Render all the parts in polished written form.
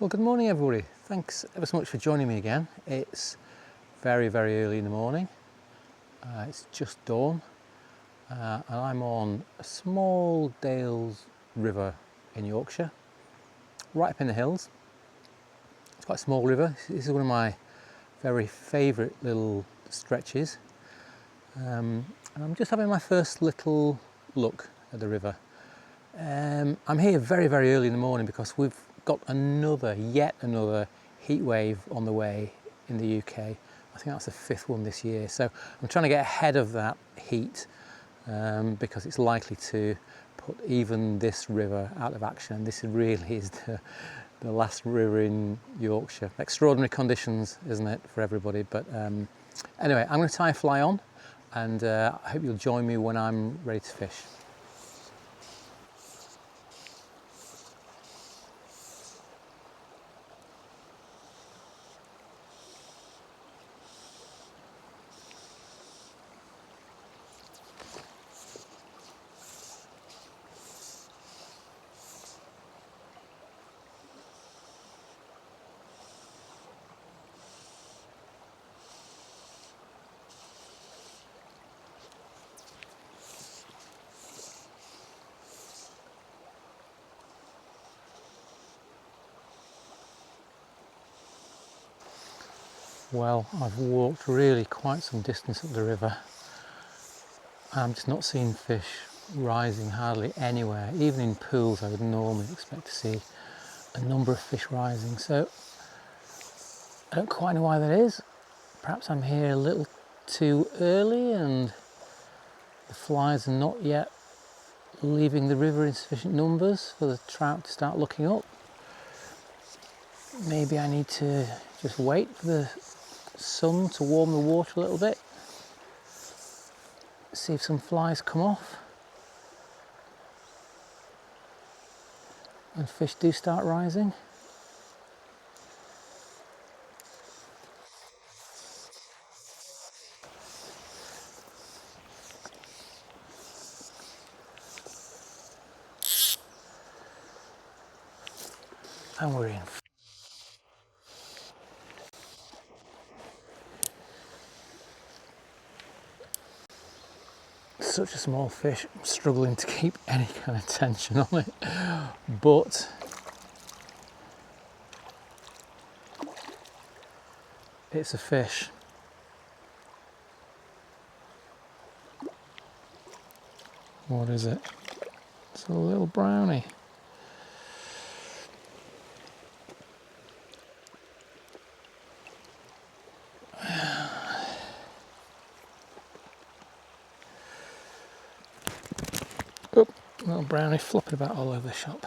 Well, good morning everybody. Thanks ever so much for joining me again. It's very early in the morning. It's just dawn and I'm on a small Dales river in Yorkshire, right up in the hills. It's quite a small river. This is one of my very favourite little stretches. And I'm just having my first little look at the river. I'm here very early in the morning because we've got yet another heat wave on the way in the UK. I think that's the 5th one this year. So I'm trying to get ahead of that heat because it's likely to put even this river out of action. This really is the last river in Yorkshire. Extraordinary conditions, isn't it, for everybody? But anyway, I'm going to tie a fly on and I hope you'll join me when I'm ready to fish. Well, I've walked really quite some distance up the river. I'm just not seeing fish rising hardly anywhere. Even in pools I would normally expect to see a number of fish rising. So I don't quite know why that is. Perhaps I'm here a little too early and the flies are not yet leaving the river in sufficient numbers for the trout to start looking up. Maybe I need to just wait for the sun to warm the water a little bit, see if some flies come off and fish do start rising. And we're in. Such a small fish, I'm struggling to keep any kind of tension on it, but it's a fish. What is it? It's a little brownie. Oh, little brownie flopping about all over the shop.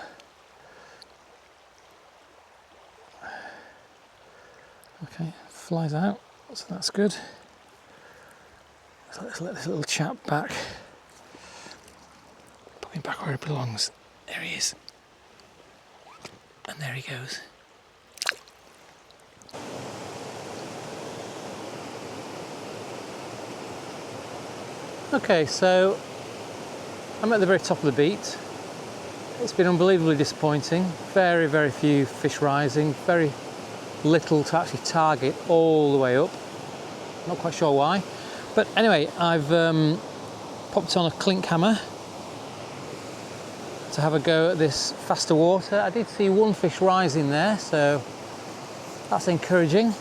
Okay, flies out, so that's good. Let's let this little chap back. Put him back where he belongs. There he is. And there he goes. Okay, so I'm at the very top of the beat. It's been unbelievably disappointing. Very few fish rising, very little to actually target all the way up. Not quite sure why. But anyway, I've popped on a clink hammer to have a go at this faster water. I did see one fish rising there, so that's encouraging.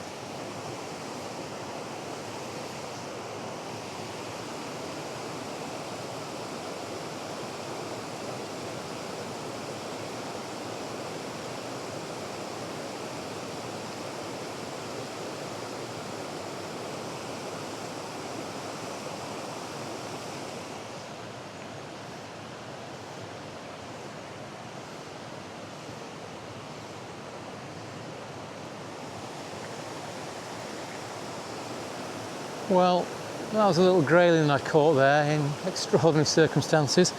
Well, that was a little grayling I caught there in extraordinary circumstances.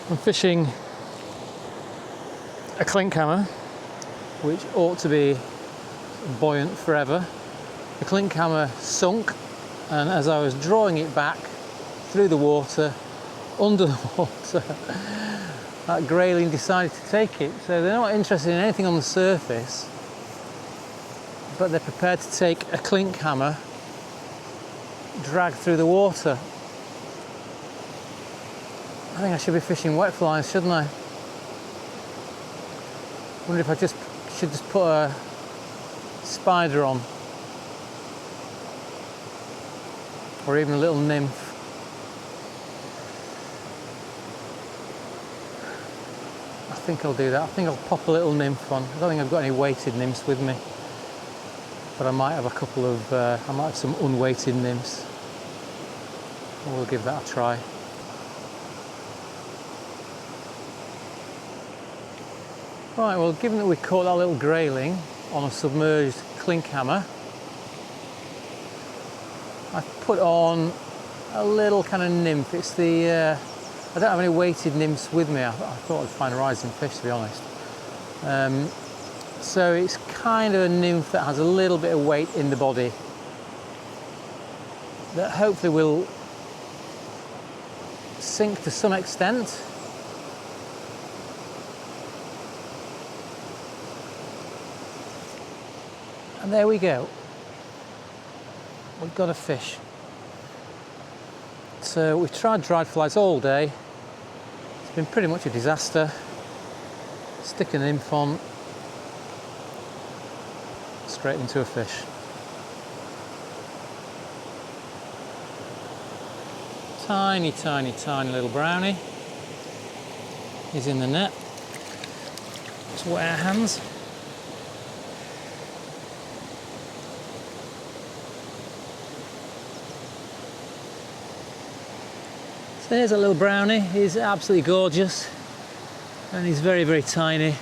I'm fishing a clink hammer, which ought to be buoyant forever. The clink hammer sunk, and as I was drawing it back through the water, under the water, that grayling decided to take it. So they're not interested in anything on the surface. but they're prepared to take a clink hammer, drag through the water. I think I should be fishing wet flies, shouldn't I? Wonder if I should just put a spider on, or even a little nymph. I think I'll do that. I think I'll pop a little nymph on. I don't think I've got any weighted nymphs with me, but I might have a couple of, I might have some unweighted nymphs. We'll give that a try. Right, well, given that we caught that little grayling on a submerged clink hammer, I've put on a little kind of nymph. It's the, I don't have any weighted nymphs with me. I thought I'd find rising fish, to be honest. So it's kind of a nymph that has a little bit of weight in the body that hopefully will sink to some extent. And there we go. We've got a fish. So we've tried dried flies all day. It's been pretty much a disaster. Stick a nymph on, straight into a fish. Tiny, tiny, tiny little brownie. He's in the net. Let's wet our hands. So here's a little brownie. He's absolutely gorgeous and he's very, very tiny.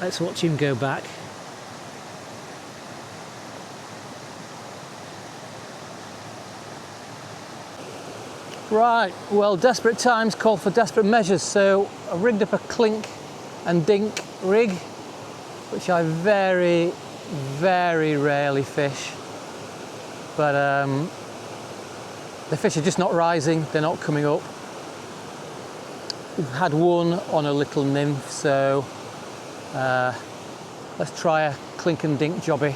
Let's watch him go back. Right, well, desperate times call for desperate measures, so I rigged up a clink and dink rig, which I very, very rarely fish, but the fish are just not rising, they're not coming up. We've had one on a little nymph, so let's try a clink and dink jobby.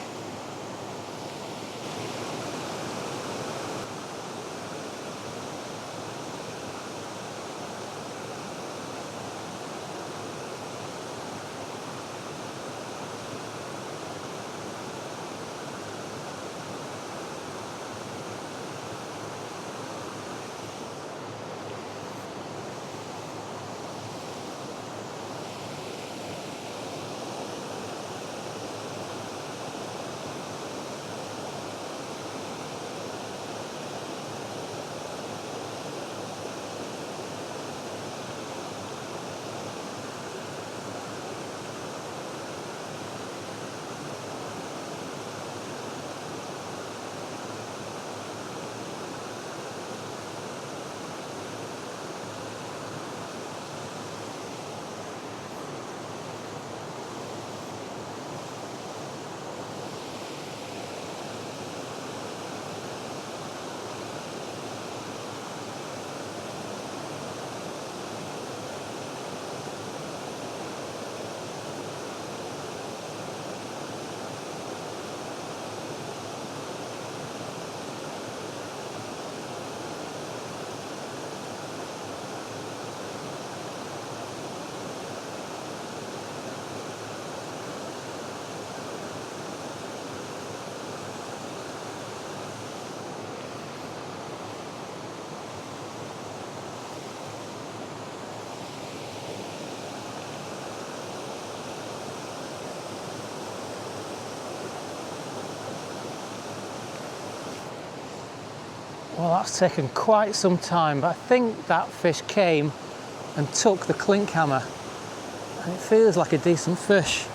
Well, that's taken quite some time, but I think that fish came and took the clink hammer, and it feels like a decent fish.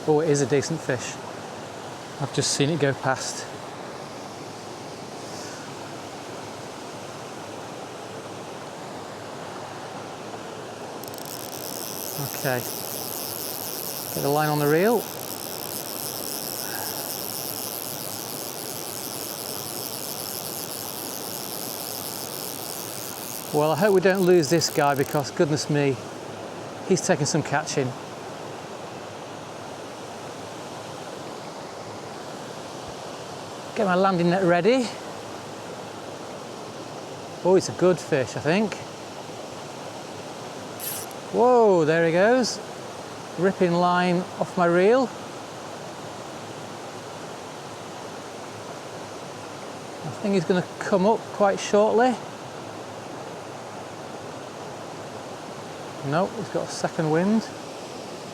Oh, it is a decent fish. I've just seen it go past. Okay. Get the line on the reel. Well, I hope we don't lose this guy because, goodness me, he's taking some catching. Get my landing net ready. Oh, it's a good fish, I think. Whoa, there he goes. Ripping line off my reel. I think he's going to come up quite shortly. Nope, he's got a second wind.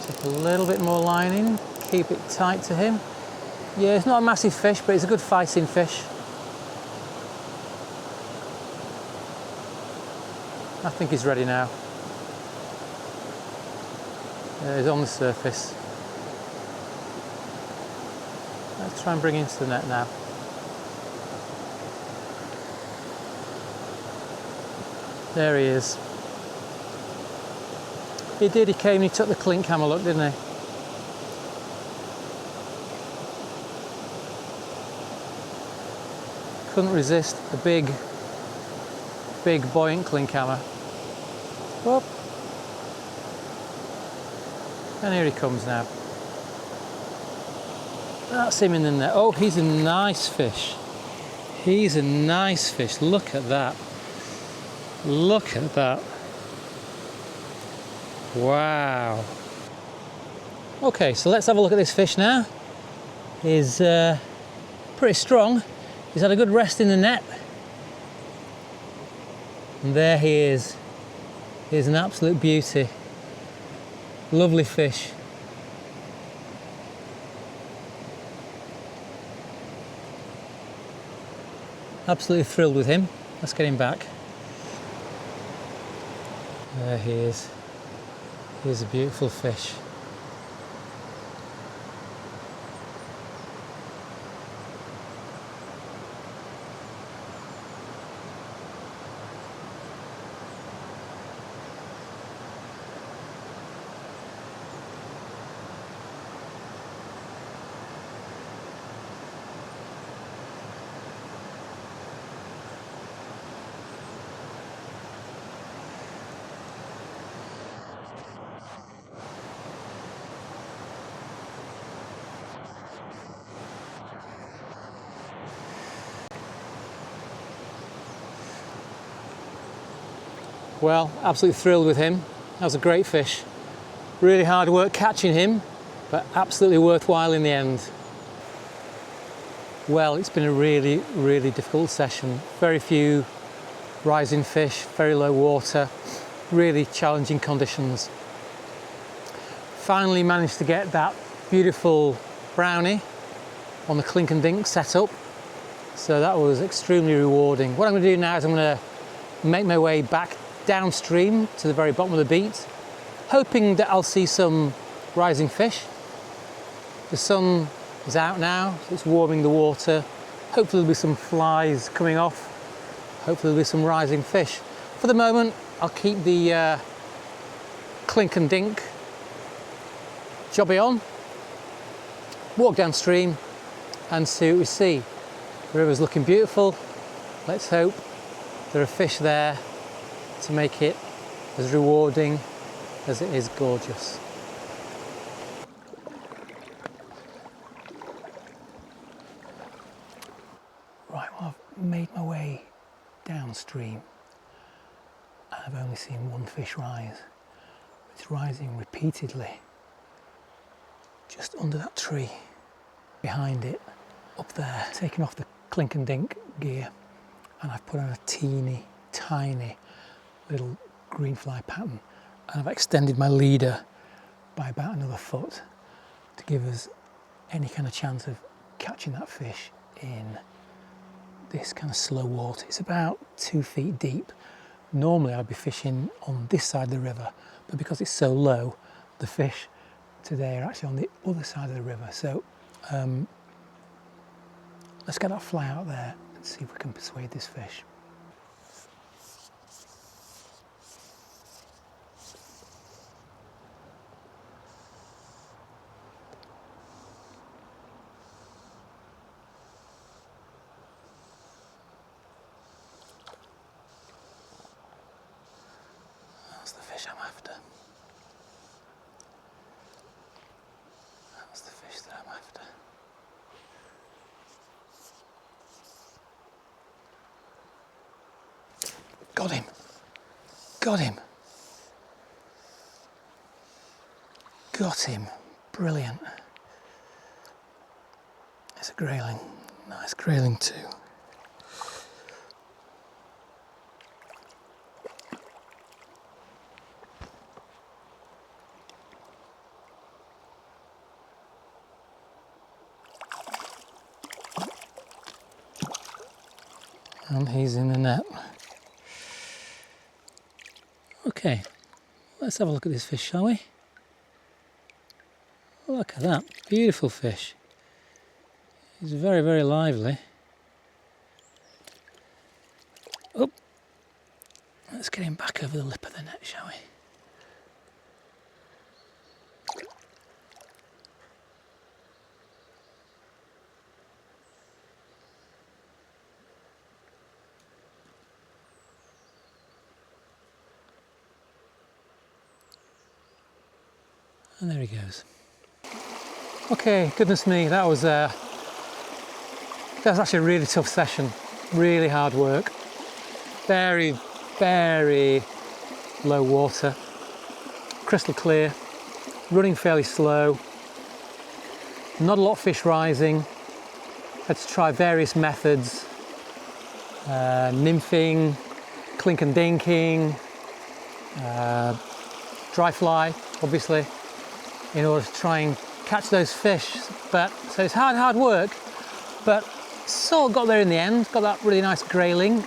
Take a little bit more line in, keep it tight to him. Yeah, it's not a massive fish, but it's a good fighting fish. I think he's ready now. He's on the surface. Let's try and bring him to the net now. There he is. He did, he came and he took the clink hammer look, didn't he? Couldn't resist the big buoyant clink hammer. Whoop. And here he comes now. That's him in the net. Oh, he's a nice fish. He's a nice fish. Look at that. Look at that. Wow. Okay, so let's have a look at this fish now. He's pretty strong. He's had a good rest in the net. And there he is. He's an absolute beauty. Lovely fish. Absolutely thrilled with him. Let's get him back. There he is. He's a beautiful fish. Well, absolutely thrilled with him. That was a great fish. Really hard work catching him, but absolutely worthwhile in the end. Well, it's been a really, really difficult session. Very few rising fish, very low water, really challenging conditions. Finally managed to get that beautiful brownie on the clink and dink setup. So that was extremely rewarding. What I'm going to do now is I'm going to make my way back downstream to the very bottom of the beat, hoping that I'll see some rising fish. The sun is out now, so it's warming the water. Hopefully there'll be some flies coming off. Hopefully there'll be some rising fish. For the moment, I'll keep the clink and dink jobby on, walk downstream and see what we see. The river's looking beautiful. Let's hope there are fish there to make it as rewarding as it is gorgeous. Right, well, I've made my way downstream and I've only seen one fish rise. It's rising repeatedly just under that tree. Behind it, up there, taken off the clink and dink gear, and I've put on a teeny, tiny little green fly pattern, and I've extended my leader by about another foot to give us any kind of chance of catching that fish in this kind of slow water. It's about 2 feet deep. Normally I'd be fishing on this side of the river, but because it's so low, the fish today are actually on the other side of the river. So let's get that fly out there and see if we can persuade this fish. fish I'm after. That's the fish that I'm after. Got him. Got him. Got him. Brilliant. It's a grayling. Nice grayling too. And he's in the net. Okay, let's have a look at this fish, shall we? Look at that, beautiful fish. He's very, very lively. Oh, let's get him back over the lip of the net, shall we? And there he goes. Okay, goodness me, that was actually a really tough session. Really hard work. Very, very low water. Crystal clear. Running fairly slow. Not a lot of fish rising. Had to try various methods. Nymphing, clink and dinking, dry fly, obviously, in order to try and catch those fish. But so it's hard work, but sort of got there in the end. Got that really nice grayling,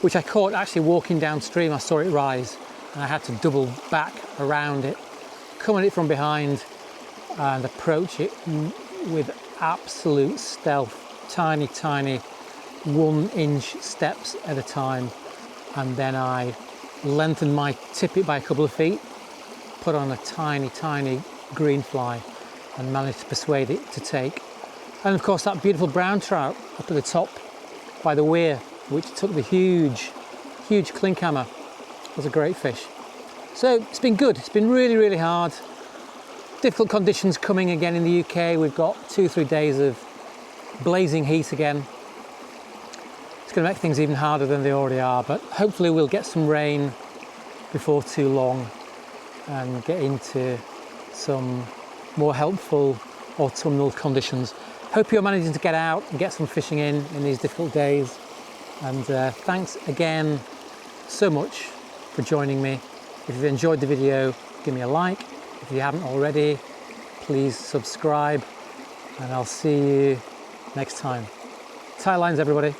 which I caught actually walking downstream. I saw it rise and I had to double back around it, come at it from behind and approach it with absolute stealth. Tiny 1-inch steps at a time, and then I lengthened my tippet by a couple of feet, put on a tiny green fly and managed to persuade it to take. And of course that beautiful brown trout up at the top by the weir, which took the huge clink hammer, was a great fish. So it's been good. It's been really hard. Difficult conditions coming again in the UK. We've got 2-3 days of blazing heat again. It's going to make things even harder than they already are, but hopefully we'll get some rain before too long and get into some more helpful autumnal conditions. Hope you're managing to get out and get some fishing in these difficult days. And thanks again so much for joining me. If you've enjoyed the video, give me a like. If you haven't already, please subscribe, and I'll see you next time. Tie lines, everybody.